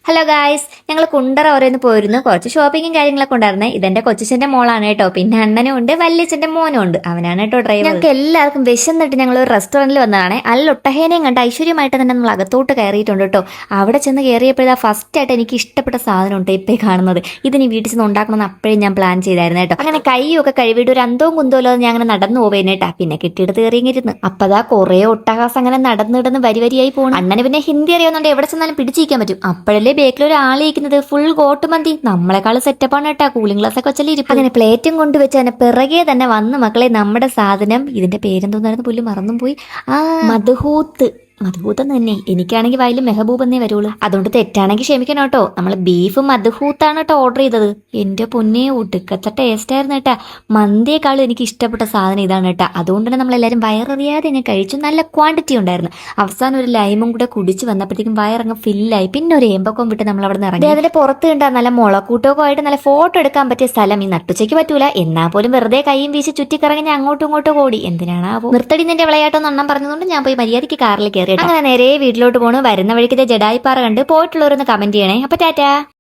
Hello guys, ഞങ്ങൾ കുണ്ടറ ഓരോന്ന് പോയിരുന്നു. കുറച്ച് ഷോപ്പിങ്ങും കാര്യങ്ങളൊക്കെ ഉണ്ടായിരുന്നേ. ഇതെന്റെ കൊച്ചിന്റെ മോളാണ് കേട്ടോ. പിന്നെ അണ്ണനും ഉണ്ട്, വല്യച്ഛന്റെ മോനും ഉണ്ട്. അവനാണ് കേട്ടോ ഡ്രൈവർ. ഞങ്ങൾക്ക് എല്ലാവർക്കും വിശന്നിട്ട് ഞങ്ങൾ ഒരു റെസ്റ്റോറന്റിൽ വന്നതാണ്. ഒട്ടഹേനെയും കണ്ട് ഐശ്വര്യമായിട്ട് തന്നെ നമ്മൾ അകത്തോട്ട് കയറിയിട്ടുണ്ട് കേട്ടോ. അവിടെ ചെന്ന് കയറിയപ്പോഴാ ഫസ്റ്റ് ആയിട്ട് എനിക്ക് ഇഷ്ടപ്പെട്ട സാധനം ഉണ്ട് ഇപ്പൊ കാണുന്നത്. ഇതിന് വീട്ടിൽ ചെന്ന് ഉണ്ടാക്കണമെന്ന് അപ്പോഴേ ഞാൻ പ്ലാൻ ചെയ്തായിരുന്നു കേട്ടോ. അങ്ങനെ കൈയൊക്കെ കഴുകിയിട്ട് ഒരു അന്തവും കുന്തോലോ ഞാൻ അങ്ങനെ നടന്നു പോവേനേട്ടാ. പിന്നെ കിട്ടിയെടുത്ത് കയറിയിരുന്ന് അപ്പതാ കുറെ ഒട്ടഹാസം അങ്ങനെ നടന്നിടന്ന് വരിയായി പോകണം. അണ്ണന് പിന്നെ ഹിന്ദി അറിയാവുന്നതുകൊണ്ട് എവിടെ ചെന്നാലും പിടിച്ചിരിക്കാൻ പറ്റും. അപ്പോഴല്ലേ ബേക്കിൽ ഒരു ആളിരിക്കുന്നത് ഫുൾ കോട്ട് മന്തി. നമ്മളെക്കാൾ സെറ്റപ്പാണ് കേട്ടാ. കൂളിംഗ് ഗ്ലാസ് ഒക്കെ വെച്ചാൽ ഇരിക്കും. അങ്ങനെ പ്ലേറ്റും കൊണ്ടുവച്ച് തന്നെ പിറകെ തന്നെ വന്ന് മക്കളെ നമ്മുടെ സാധനം. ഇതിന്റെ പേരെന്തോന്നായിരുന്നു പുല്ല് മറന്നും പോയി. മധുഹൂത്ത് തന്നെ. എനിക്കാണെങ്കിൽ വയലും മെഹബൂബ് എന്നേ വരുള്ളൂ. അതുകൊണ്ട് തെറ്റാണെങ്കിൽ ക്ഷമിക്കണം കേട്ടോ. നമ്മൾ ബീഫ് മധുഹൂത്താണ് കേട്ടോ ഓർഡർ ചെയ്തത്. എന്റെ പൊന്നെ ഒടുക്കത്തെ ടേസ്റ്റ് ആയിരുന്നു കേട്ടാ. മന്തിയേക്കാളും എനിക്ക് ഇഷ്ടപ്പെട്ട സാധനം ഇതാണ് കേട്ടാ. അതുകൊണ്ട് തന്നെ നമ്മളെല്ലാവരും വയററിയാതെ ഞാൻ കഴിച്ചു. നല്ല ക്വാണ്ടിറ്റി ഉണ്ടായിരുന്നു. അവസാനം ഒരു ലൈമും കൂടെ കുടിച്ച് വന്നപ്പോഴത്തേക്കും വയറങ്ങ് ഫില്ലായി. പിന്നെ ഒരു ഏമ്പക്കം വിട്ട് നമ്മൾ അവിടെ നിന്ന് ഇറങ്ങി. അതിന്റെ പുറത്ത് കണ്ടാ നല്ല മുളക്കൂട്ടമൊക്കെ ആയിട്ട് നല്ല ഫോട്ടോ എടുക്കാൻ പറ്റിയ സ്ഥലം. ഈ നട്ടുച്ചയ്ക്ക് പറ്റൂല. എന്നാൽ പോലും വെറുതെ കൈയും വീശി ചുറ്റിക്കറങ്ങി ഞാൻ അങ്ങോട്ടും ഇങ്ങോട്ടും ഓടി. എന്തിനാണ് നിർത്തടി നിന്റെ വിളയാട്ടം എണ്ണം പറഞ്ഞതുകൊണ്ട് ഞാൻ പോയി മര്യാദയ്ക്ക് കാറിൽ കയറി. അങ്ങനെ നേരെ വീട്ടിലോട്ട് പോണു. വരുന്ന വഴിക്ക് ജഡായിപ്പാറ കണ്ട് പോയിട്ടുള്ളവരൊന്ന് കമന്റ് ചെയ്യണേ. അപ്പൊ ടാറ്റാ.